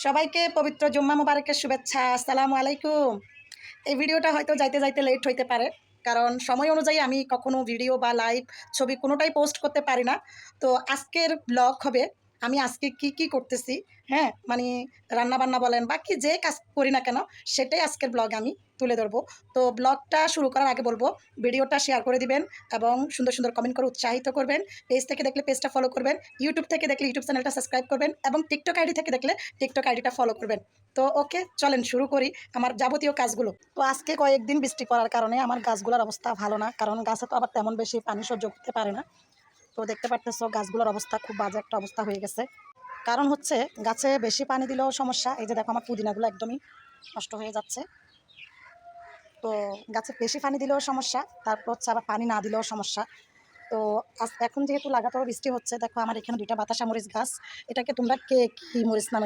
সবাইকে পবিত্র জুম্মা মুবারকের শুভেচ্ছা। আসসালামু আলাইকুম। এই ভিডিওটা হয়তো যাইতে যাইতে লেট হইতে পারে, কারণ সময় অনুযায়ী আমি কখনো ভিডিও বা লাইভ ছবি কোনোটাই পোস্ট করতে পারি না। তো আজকের ব্লগ হবে আমি আজকে কি কি করতেছি। হ্যাঁ, মানে রান্নাবান্না বলেন বা কি যে কাজ করি না কেন, সেটাই আজকের ব্লগ আমি তুলে ধরবো। তো ব্লগটা শুরু করার আগে বলবো, ভিডিওটা শেয়ার করে দিবেন এবং সুন্দর সুন্দর কমেন্ট করে উৎসাহিত করবেন। পেজ থেকে দেখলে পেজটা ফলো করবেন, ইউটিউব থেকে দেখলে ইউটিউব চ্যানেলটা সাবস্ক্রাইব করবেন এবং টিকটক আইডি থেকে দেখলে টিকটক আইডিটা ফলো করবেন। তো ওকে, চলেন শুরু করি আমার যাবতীয় কাজগুলো। তো আজকে কয়েকদিন বৃষ্টি পড়ার কারণে আমার গাছগুলোর অবস্থা ভালো না, কারণ গাছে তো আবার তেমন বেশি পানি সহ্য করতে পারে না। তো দেখতে পারতেছো গাছগুলোর অবস্থা খুব বাজে একটা অবস্থা হয়ে গেছে। কারণ হচ্ছে গাছে বেশি পানি দিলেও সমস্যা। এই যে দেখো আমার পুদিনাগুলো একদমই নষ্ট হয়ে যাচ্ছে। তো গাছে বেশি পানি দিলেও সমস্যা, তারপর হচ্ছে আবার পানি না দিলেও সমস্যা। তো এখন যেহেতু লাগাতার বৃষ্টি হচ্ছে, দেখো আমার এখানে দুইটা বাতাসা মরিচ গাছ। এটাকে তোমরা কে কি মরিচ নামে